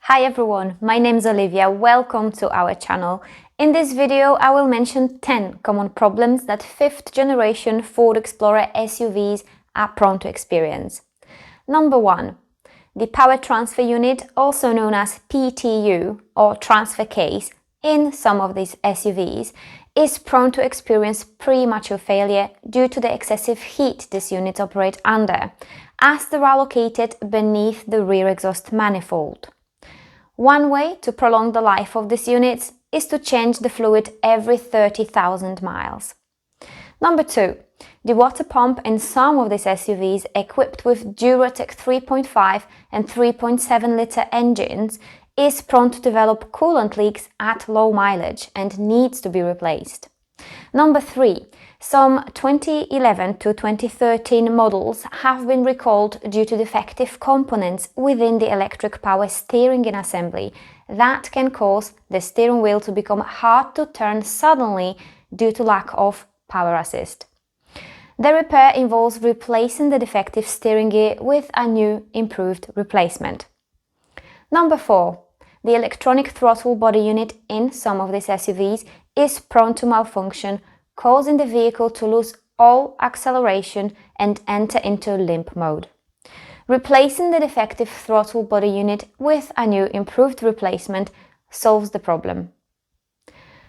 Hi everyone, my name is Olivia. Welcome to our channel. In this video, I will mention 10 common problems that 5th generation Ford Explorer SUVs are prone to experience. Number 1. The power transfer unit, also known as PTU or transfer case, in some of these SUVs is prone to experience premature failure due to the excessive heat these units operate under, as they are located beneath the rear exhaust manifold. One way to prolong the life of these units is to change the fluid every 30,000 miles. Number 2. The water pump in some of these SUVs equipped with Duratec 3.5 and 3.7 litre engines is prone to develop coolant leaks at low mileage and needs to be replaced. Number 3. Some 2011 to 2013 models have been recalled due to defective components within the electric power steering assembly that can cause the steering wheel to become hard to turn suddenly due to lack of power assist. The repair involves replacing the defective steering gear with a new, improved replacement. Number 4. The electronic throttle body unit in some of these SUVs is prone to malfunction, causing the vehicle to lose all acceleration and enter into limp mode. Replacing the defective throttle body unit with a new improved replacement solves the problem.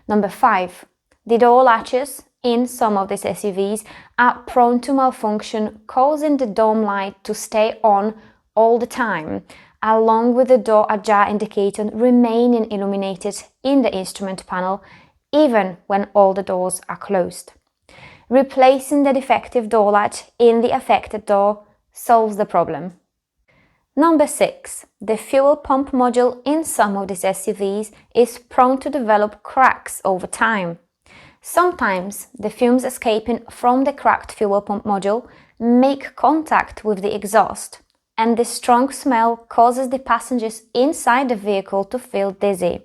Number 5. The door latches in some of these SUVs are prone to malfunction, causing the dome light to stay on all the time, along with the door ajar indicator remaining illuminated in the instrument panel even when all the doors are closed. Replacing the defective door latch in the affected door solves the problem. Number 6. The fuel pump module in some of these SUVs is prone to develop cracks over time. Sometimes the fumes escaping from the cracked fuel pump module make contact with the exhaust, and the strong smell causes the passengers inside the vehicle to feel dizzy.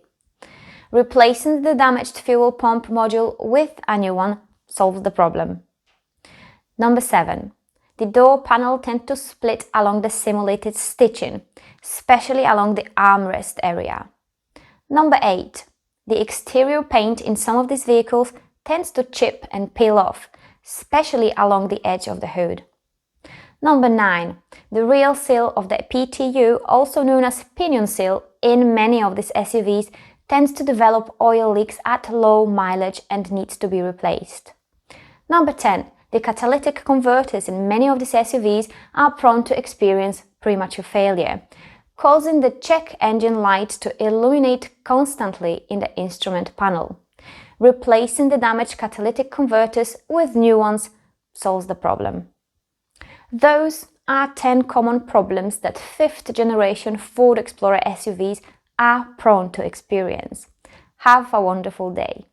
Replacing the damaged fuel pump module with a new one solves the problem. Number 7. The door panel tends to split along the simulated stitching, especially along the armrest area. Number 8. The exterior paint in some of these vehicles tends to chip and peel off, especially along the edge of the hood. Number 9. The rear seal of the PTU, also known as pinion seal, in many of these SUVs tends to develop oil leaks at low mileage and needs to be replaced. Number 10. The catalytic converters in many of these SUVs are prone to experience premature failure, causing the check engine light to illuminate constantly in the instrument panel. Replacing the damaged catalytic converters with new ones solves the problem. Those are 10 common problems that 5th generation Ford Explorer SUVs are prone to experience. Have a wonderful day.